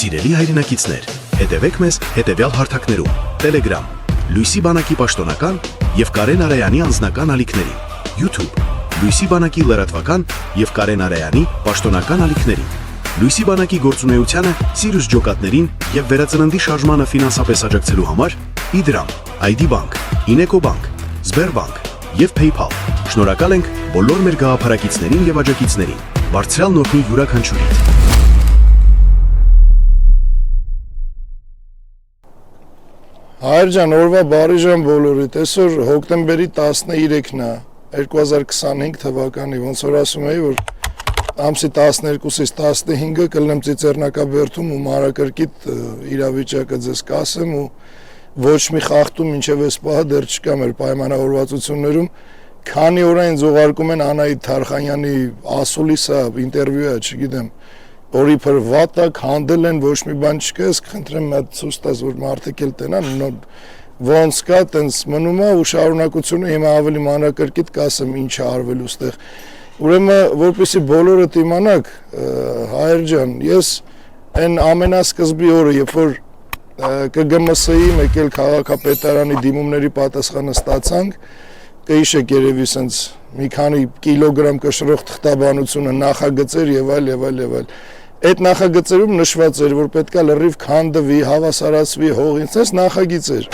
Սիրելի հայրենակիցներ, հետևեք մեզ հետևյալ հարթակներում. Telegram, Լույսի բանակի պաշտոնական և Կարեն Արայանի անձնական ալիքներին, YouTube, Լույսի բանակի լրատվական և Կարեն Արայանի պաշտոնական ալիքներին, Լույսի բանակի գործունեությանը, Սիրուս ջոկատներին և վերածննդի շարժմանը ֆինանսապես աջակցելու համար Իդրամ, ID Bank, Ineco Bank, Sberbank և PayPal։ Շնորհակալ ենք բոլոր մեր գաղափարակիցներին և աջակիցներին։ Բարձրյալ նոթի յուրաքանչյուրիդ։ Հայր ջան, օրվա բարի ժամ բոլորիդ, այսօր հոկտեմբերի 13-ն է, 2025 թվականի, ոնց որ ասում էի, որ ամսի 12-ից 15-ը կլնեմ Ծիծեռնակաբերդում ու մանրակրկիտ իրավիճակը ձեզ կասեմ ու ոչ մի խախտում մինչև այս պահը դեռ չկա մեր պայմանավորվածություններում, քանի օր ինձ ուղարկում են Անահիտ Թարխանյանի ասուլիսա, ինտերվյուա, չգիտեմ, Օրիփր վատակ հանդել են, ոչ մի բան չկա, ես կխնդրեմ մի հատ ցույց տաս, որ մարդիկ էլ տենան, ոնց կա, տենց մնում է ու շարունակությունը հիմա ավելի մանրակրկիտ կասեմ ինչ է արվել ուստեղ։ Ուրեմն, որպեսզի բոլորդ իմանաք, հայր ջան, ես այն ամենասկզբի օրը, երբ որ ԿԳՄՍ-ի մեկ էլ քաղաքապետարանի դիմումների պատասխանը ստացանք, կհիշեք երևի սենց մի քանի կիլոգրամ կշռող թղթաբանությունը, նախագծեր եւ այլ։ Այդ նախագծերում նշված էր, որ պետքա լրիվ քանդվի, հավասարացվի հողին, sense նախագիծ էր։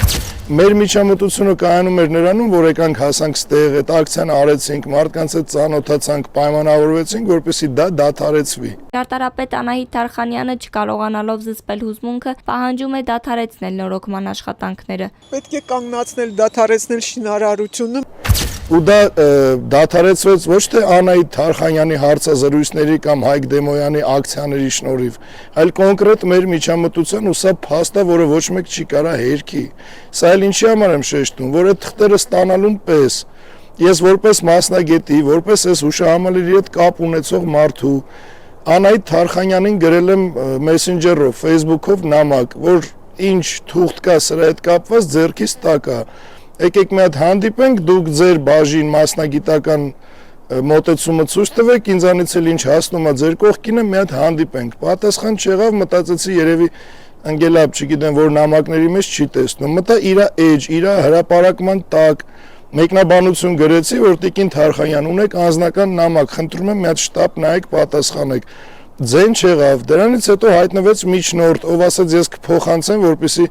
Մեր միջամտությունը կայանում էր նրանում, որ եկանք հասանք ստեղ, այդ ակցիան արեցինք, մարդկանց հետ ծանոթացանք, պայմանավորվեցինք, որպեսզի դա դադարեցվի։ Ճարտարապետ Անահիտ Թարխանյանը չկարողանալով զսպել հուզմունքը, պահանջում է դադարեցնել նորոգման աշխատանքները։ Պետք է կանգնացնել, դադարեցնել շինարարությունը։ Ու դա դադարեցվեց ոչ թե Անահիտ Թարխանյանի հարցազրույցների կամ Հայկ Դեմոյանի ակցիաների շնորհիվ, այլ կոնկրետ մեր միջամտության ու սա փաստ է, որը ոչ մեկ չի կարա հերքի։ Սա էլ ինչի համար եմ շեշտում, որ այդ թղթերը ստանալուն պես ես որպես մասնագետի, որպես այս հուշահամալիրի հետ կապ ունեցող մարդու Անահիտ Թարխանյանին գրել եմ Messenger-ով, Facebook-ով նամակ, որ ինչ թուղթ կա սրա հետ կապված ձեռքից տակ է։ Եկեք մի հատ հանդիպենք, դուք ձեր բաժին մասնագիտական մոտեցումը ցույց տվեք, ինձանից էլ ինչ հասնում է ձեր կողքին է, մի հատ հանդիպենք։ Պատասխան չեղավ, մտածեցի երևի ընկելապ, չգիտեմ, որ նամակների մեջ չի տեսնում։ Մտա իր էջ, իր հրապարակման տակ մեկնաբանություն գրեցի, որ Տիկին Թարխանյան ունեք անձնական նամակ, խնդրում եմ մի հատ շտապ նայեք, պատասխանեք։ Ձեն չեղավ, դրանից հետո հայտնվեց միջնորդ, ով ասաց ես կփոխանցեմ, որպեսզի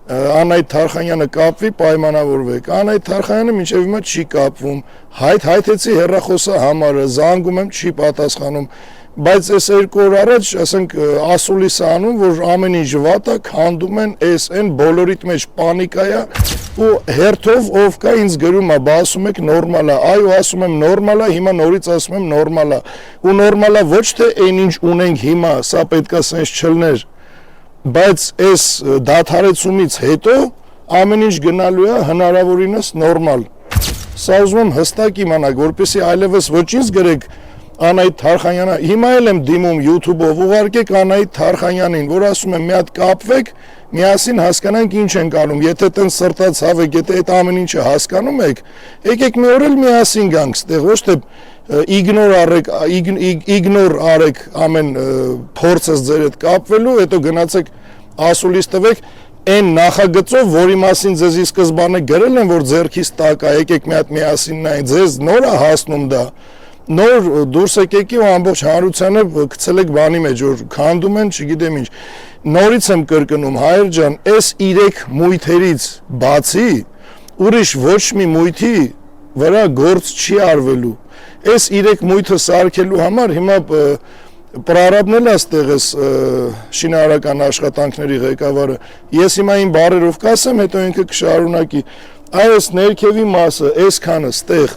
Անահիտ Թարխանյանը կապվի, պայմանավորվեք։ Անահիտ Թարխանյանը մինչև հիմա չի կապվում։ Հայթեցի հեռախոսը համարը, զանգում եմ, չի պատասխանում։ Բայց այս 2 օր առաջ, ասենք, ասուլիս է անում, որ ամեն ինչ վատ է, քանդում են, այն բոլորիդ մեջ պանիկա է ու հերթով ով կա ինձ գրում է, բա ասում եք նորմալ է։ Այո, ասում եմ նորմալ է, հիմա նորից ասում եմ նորմալ է։ Ու նորմալ է ոչ թե այն ինչ ունենք հիմա, սա պետքա սենց չլներ։ Բայց այս դադարեցումից հետո ամեն ինչ գնալու է հնարավորինս նորմալ։ Սա ուզում եմ հստակ իմանաք, որպեսզի այլևս ոչ ինձ գրեք Անահիտ Թարխանյանը, հիմա էլ եմ դիմում YouTube-ով, ուղարկեք Անահիտ Թարխանյանին, որ ասում եմ մի հատ կապվեք, միասին հասկանանք ինչ ենք անում, եթե տենց սրտացավ եք, եթե այդ ամեն ինչը հասկանում եք, եկեք մի օր էլ միասին գանք ստեղ, ոչ թե իգնոր արեք ամեն փորձս ձեր հետ կապվելու, հետո գնացեք ասուլիս տվեք այն նախագծով, որի մասին ձեզի սկզբանը գրել են, որ ձեռքից տակ է, եկեք մի հատ միասին նայեք, ձեզ նոր է հասնում դա, նոր դուրս եկեք ու ամբողջ հանրությանը գցել եք բանի մեջ, որ քանդում են, չգիտեմ ինչ, նորից եմ կրկնում, հայր ջան, այս 3 մույթերից բացի ուրիշ ոչ մի մույթի վրա գործ չի արվելու։ Այս 3 մույթը սարքելու համար հիմա պրարաբն էլ աստեղ ես շինարարական աշխատանքների ղեկավարը, ես հիմա իմ բարերով կասեմ, հետո ինքը կշարունակի, այս ներքևի մասը, այսքանը ստեղ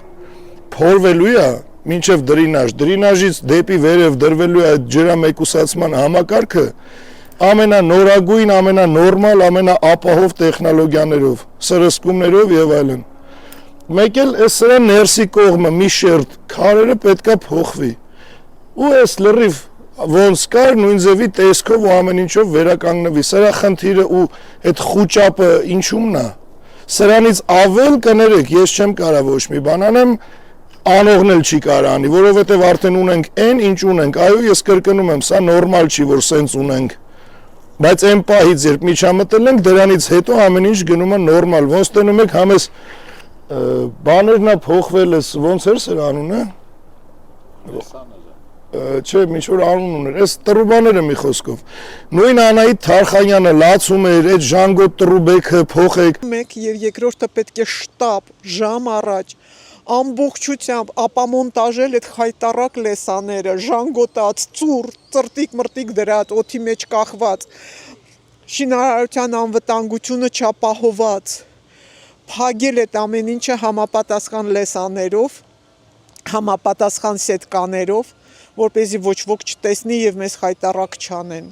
փորվելու է մինչև դրինաժ, դրինաժից դեպի վերև դրվելու է ջրամեկուսացման համակարգը ամենանորագույն, ամենանորմալ, ամենաապահով տեխնոլոգիաներով, սրսկումներով եւ այլն։ Մեկ էլ սրա ներսի կողմը մի շերտ քարերը պետքա փոխվի։ Ու այս լրիվ ոնց կար նույն ձևի տեսքով ու ամեն ինչով վերականգնվի։ Սրա խնդիրը ու այդ խուճապը ինչումն է։ Սրանից ավել կներեք, ես չեմ կարա ոչ մի բան անեմ, անողն էլ չի կարա անի, որովհետև արդեն ունենք այն ինչ ունենք, այո ես կրկնում եմ, սա նորմալ չի, որ սենց ունենք։ Բայց այն պահից երբ միջամտել ենք, դրանից հետո ամեն ինչ գնում է նորմալ։ Ոնց տենում եք համես բաներն է փոխվել, ոնց էր սրա անունը։ Չէ, ինչ որ անուն ուներ, այս տրուբաները մի խոսքով։ Նույն Անահիտ Թարխանյանը լացում էր այդ ժանգոտ տրուբեքը փոխեք։ Մեկ եւ երկրորդը պետք է շտապ ժամ առաջ ամբողջությամբ ապամոնտաժել այդ խայտարակ լեսաները, ժանգոտած, ծուռ, ծրտիկ-մրտիկ դրած, օդի մեջ կախված, շինարարության անվտանգությունը չապահոված, փակել այդ ամեն ինչը համապատասխան լեսաներով, համապատասխան սետկաներով, որպեսզի ոչ ոք չտեսնի եւ մեզ խայտարակ չանեն։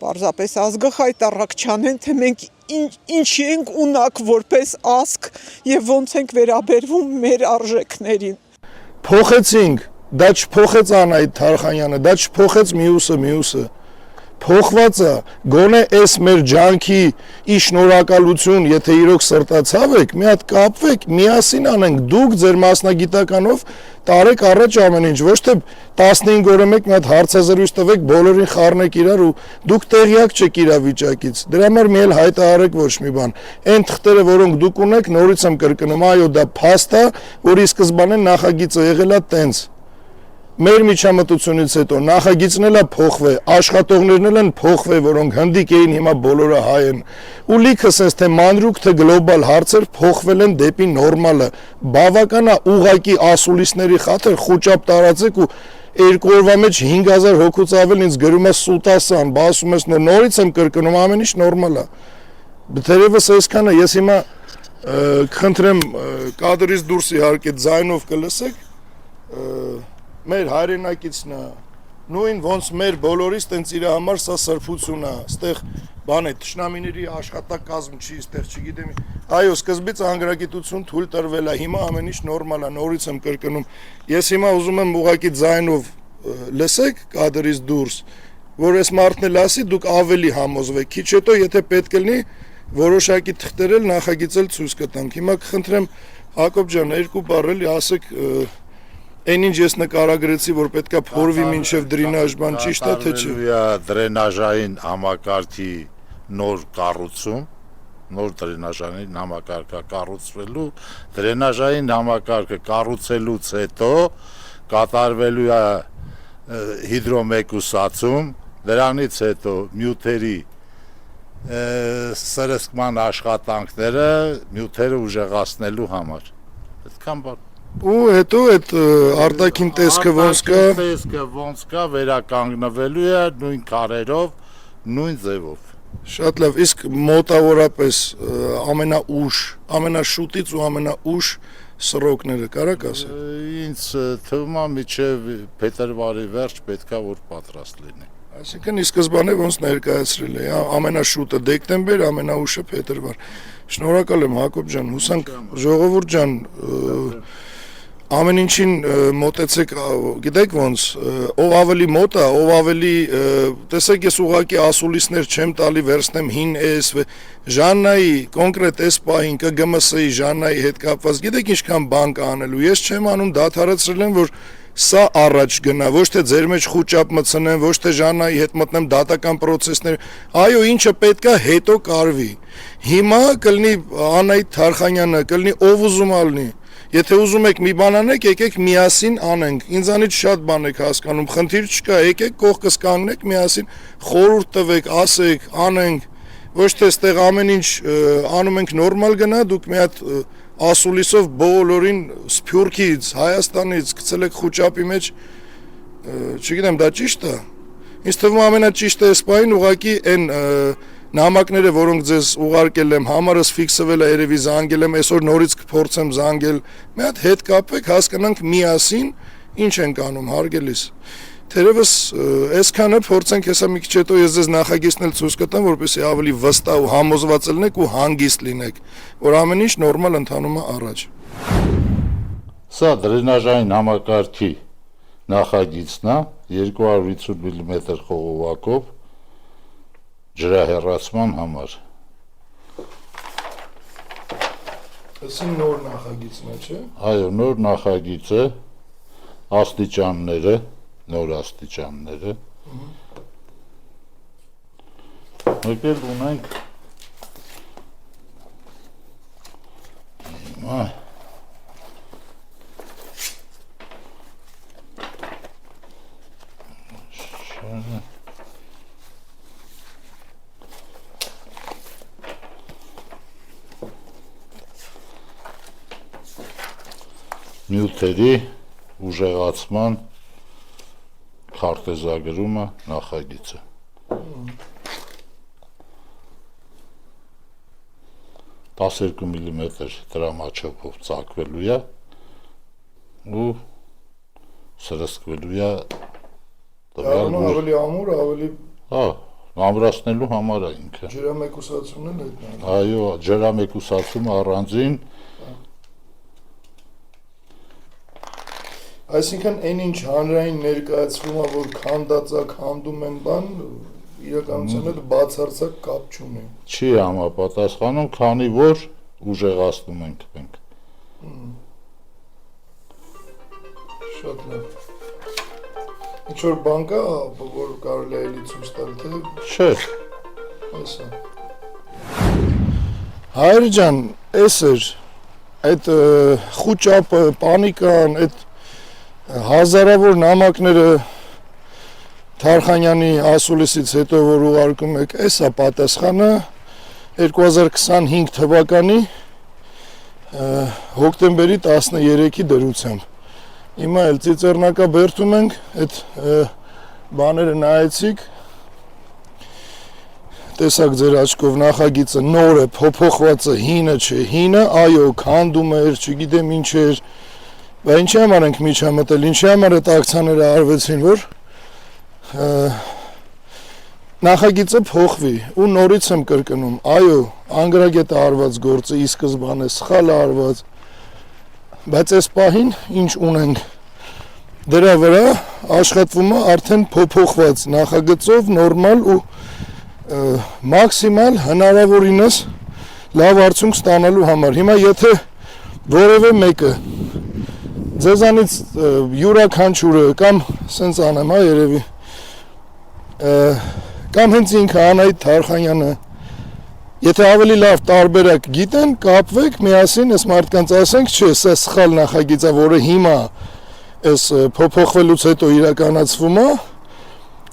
Պարզապես ազգը խայտարակ չանեն, թե մենք ինչի ենք ունակ որպես ազգ եւ ոնց ենք վերաբերվում մեր արժեքներին։ Փոխեցինք, դա չփոխեց Անահիտ Թարխանյանը, դա չփոխեց մյուսը։ Փոխված է, գոնե այս մեր ջանքի ի շնորհակալություն, եթե իրոք սրտացավ եք, մի հատ կապվեք, միասին անենք, դուք ձեր մասնագիտականով տարեք առաջ ամեն ինչ, ոչ թե 15 օրը մեկ մի հատ հարցազրույց տվեք, բոլորին խառնեք իրար ու դուք տեղյակ չեք իրավիճակից։ Դրա համար մի էլ հայտարարեք ոչ մի բան։ Այն թղթերը, որոնք դուք ունեք, նորից եմ կրկնում, այո, դա փաստ է, որի սկզբանե նախագիծը եղել է տենց։ Մեր միջամտությունից հետո նախագիծն էլ է փոխվել, աշխատողներն են փոխվել, որոնք հնդիկ էին, հիմա բոլորը հայ են։ Ու լիքը sense թե մանրուք թե գլոբալ հարցեր փոխվել են դեպի նորմալը։ Բավական է ուղակի ասուլիսների խաթր խոճապ տարածեք ու 2 օրվա մեջ 5000 հոգուց ավել ինձ գրում է Սուտասան, բա ասում ես նորից եմ կրկնում, ամեն ինչ նորմալ է։ Դերևս այսքանը ես հիմա կխնդրեմ կադրից դուրս իհարկե ձայնով կլսեք մեր հայրենակիցն է, նույն ոնց մեր բոլորիս տենց իր համար սա սրբություն է, ստեղ բան է, թշնամիների աշխատակազմ չի, ստեղ չգիտեմ, այո, սկզբից անգրագիտություն թույլ տրվել է, հիմա ամեն ինչ նորմալ է, նորից եմ կրկնում, ես հիմա ուզում եմ ուղղակի ձայնով լսեք կադրից դուրս, որ այս մարդն էլ ասի, դուք ավելի համոզվեք, քիչ հետո, եթե պետք լինի, որոշակի թղթեր էլ նախագիծել ցույց կտանք, հիմա կխնդրեմ Հակոբ ջան, 2 բառ էլի ասեք Այն ինչ ես նկարագրեցի, որ պետքա փորվի մինչև դրինաժ բան ճիշտ է թե չէ։ Դրենաժային համակարգի նոր կառուցում, նոր դրենաժային համակարգը կառուցվելու, դրենաժային համակարգը կառուցելուց հետո կատարվելու է հիդրոմեկուսացում, դրանից հետո նյութերի սրսկման աշխատանքները նյութերը ուժեղացնելու համար։ Այդքան բան Ու հետո այդ արտաքին տեսքը ոնց կա վերականգնվելու է նույն քարերով, նույն ձևով։ Շատ լավ, իսկ մոտավորապես ամենաշուտից ու ամենաուշ սրոկները կարաք ասել։ Ինձ թվում է մինչև փետրվարի վերջ պետքա որ պատրաստ լինի։ Այսինքն ի սկզբանե ոնց ներկայացրել է, ամենաշուտը դեկտեմբեր, ամենաուշը փետրվար։ Շնորհակալ եմ Հակոբ ջան, հուսանք ժողովուրդ ջան ամեն ինչին մոտեցեք, գիտեք ոնց, ով ավելի մոտ է, ով ավելի, տեսեք ես ուղղակի ասուլիսներ չեմ տալի, վերցնեմ հին էս, Ժաննայի, կոնկրետ էս պահին, ԿԳՄՍ-ի Ժաննայի հետ կապված, գիտեք ինչքան բան կա անելու, ես չեմ անում, դադարեցրել եմ, որ սա առաջ գնա, ոչ թե ձեր մեջ խոճապ մտցնեմ, ոչ թե Ժաննայի հետ մտնեմ դատական պրոցեսներ, այո, ինչը պետքա հետո կարվի։ Հիմա կլինի Անահիտ Թարխանյանը, կլինի ով ուզում ալնի։ Եթե ուզում եք մի բան անեք, եկեք միասին անենք։ Ինձանից շատ բան եք հասկանում, խնդիր չկա, եկեք կողքս կանգնեք միասին, խորհուրդ տվեք, ասեք, անենք։ Ոչ թե այստեղ ամեն ինչ անում ենք նորմալ գնա, դուք մի հատ ասուլիսով բոլորին Սփյուռքից, Հայաստանից գցել եք խոճապի մեջ, չգիտեմ, դա ճիշտ է։ Ինձ թվում ամենաճիշտը էս պահին ուղղակի այն նամակները, որոնք ձեզ ուղարկել եմ, համարս ֆիքսվել է, երևի զանգել եմ, այսօր նորից կփորձեմ զանգել, մի հատ հետ կապեք, հասկանանք միասին ինչ ենք անում, հարգելիս։ Թերևս այսքանը փորձենք հեսա մի քիչ հետո ես ձեզ նախագիծն էլ ցույց կտամ, որպեսզի ավելի վստահ ու համոզված լինեք ու հանգիստ լինեք, որ ամեն ինչ նորմալ ընթանում է առաջ։ Սա դրենաժային համակարգի նախագիծն է 250 մմ խողովակով ջրահեռացման համար։ Սա նոր նախագիծն է, չէ՞։ Այո, նոր նախագիծը, աստիճանները, նոր աստիճանները։ եկել ունենք նյութերի ուժեղացման քարտեզագրումը նախագիծը 12 մմ տրամաչափով ծակվելու է ու սրսկվելու է ավելի ամուր, ավելի ամրացնելու համար է ինքը ջրամեկուսացումն էլ այդ այո ջրամեկուսացումը առանձին Այսինքն այն ինչ հանրային ներկայացվում է, որ քանդածա քանդում են բան, իրականության հետ բացարձակ կապ չունի։ Չի համապատասխանում, քանի որ ուժեղացնում ենք մենք։ Շատ լավ։ Ինչ-որ բան կա, որ կարելի է էլի ցույց տալ, թե Չէ։ Այսա։ Հայր ջան, էս էր այդ խուճապը, պանիկան, այդ հազարավոր նամակները Թարխանյանի ասուլիսից հետո որ ուղարկում եք, էսա պատասխանը 2025 թվականի հոկտեմբերի 13-ի դրությամբ։ Հիմա էլ ծիծեռնակա բերդում ենք, այդ բաները նայեցիք, տեսակ ձեր աչքով նախագիծը նոր է, փոփոխվածը հինը չէ, հինը, այո, քանդում էր, չգիտեմ ինչ էր, Բա ինչի համար ենք միջամտել, ինչի համար այդ ակցիաները արվեցին, որ նախագիծը փոխվի ու նորից եմ կրկնում, այո, անգրագետ արված գործը ի սկզբանե սխալ արված, բայց այս պահին ինչ ունենք, դրա վրա աշխատվում է արդեն փոփոխված նախագծով նորմալ ու մաքսիմալ հնարավորինս լավ արդյունք ստանալու համար։ Հիմա եթե որևէ մեկը ձեզանից յուրաքանչյուրը կամ սենց անեմ, երևի կամ հենց ինքը Անահիտ Թարխանյանը եթե ավելի լավ տարբերակ գիտեն, կապվեք միասին այս մարդկանց ասենք, չէ, սա սխալ նախագիծ է, որը հիմա այս փոփոխվելուց հետո իրականացվում է,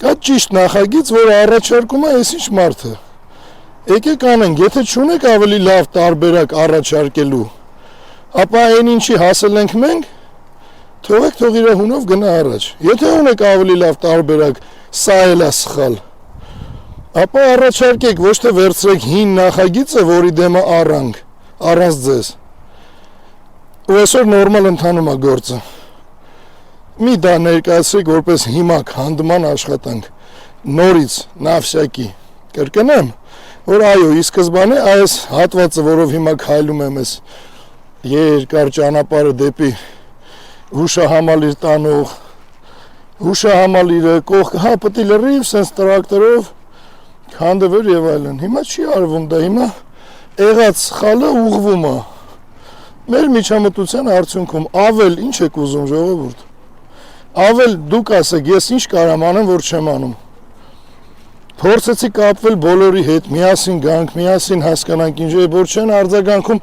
կա ճիշտ նախագիծ, որը առաջարկում է այս ինչ մարդը։ Եկեք անենք, եթե չունեք ավելի լավ տարբերակ առաջարկելու, ապա այն ինչի հասել ենք մենք Թողեք թող իր հունով գնա առաջ։ Եթե ունեք ավելի լավ տարբերակ, սա էլ է սխալ։ Ապա առաջարկեք, ոչ թե վերցրեք հին նախագիծը, որի դեմը առանք, առանց ձեզ։ Ու այսօր նորմալ ընթանում է գործը։ Մի դա ներկայացրեք որպես հիմա քանդման աշխատանք։ Նորից նավսյակի կրկնեմ, որ այո, ի սկզբանե այս հատվածը, որով հիմա քայլում եմ ես երկար ճանապարհը դեպի հուշահամալիր տանող, հուշահամալիրը կողք, պետք է լրիվ սենց տրակտորով քանդվեր եւ այլն։ Հիմա չի արվում դա, հիմա եղած սխալը ուղղվում է։ Մեր միջամտության արդյունքում ավել ինչ եք ուզում ժողովուրդ։ Ավել դուք ասեք, ես ինչ կարամ անեմ, որ չեմ անում։ Փորձեցի կապվել բոլորի հետ, միասին գանք, միասին հասկանանք ինչ է, որ չեն արձագանքում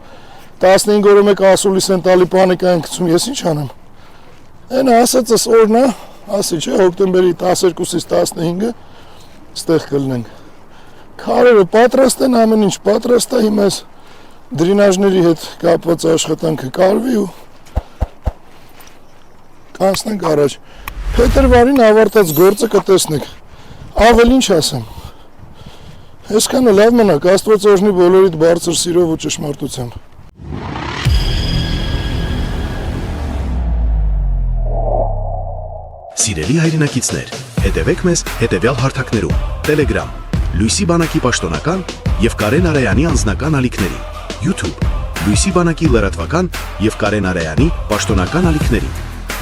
15 օրը մեկ ասուլիս են տալի պանիկա են գցում, ես ինչ անեմ։ Այն ասածս օրնա, ասի չէ, հոկտեմբերի 12-ից 15-ը ստեղ կլնենք։ Քարերը պատրաստ են, ամեն ինչ պատրաստ է, հիմա այս դրինաժների հետ կապված աշխատանքը կարվի ու կանցնենք առաջ։ Փետրվարին ավարտած գործը կտեսնեք։ Ավել ինչ ասեմ։ Այսքանը լավ մնաք, Աստված օրհնի բոլորիդ բարձր սիրով ու ճշմարտությամբ։ Սիրելի հայրենակիցներ, հետևեք մեզ հետևյալ հարթակներում. Telegram, Լույսի բանակի պաշտոնական եւ Կարեն Արայանի անձնական ալիքներին, YouTube, Լույսի բանակի լրատվական եւ Կարեն Արայանի պաշտոնական ալիքներին,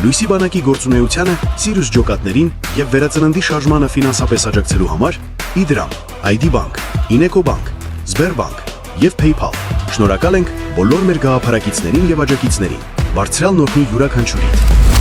Լույսի բանակի գործունեությանը, Սիրուս ջոկատներին եւ վերածննդի շարժմանը ֆինանսապես աջակցելու համար Իդրամ, ID Bank, Ineco Bank, Sberbank եւ PayPal։ Շնորհակալ ենք բոլոր մեր գաղափարակիցներին եւ աջակիցներին։ Բարձրալ նորմի յուրաքանչյուրիդ։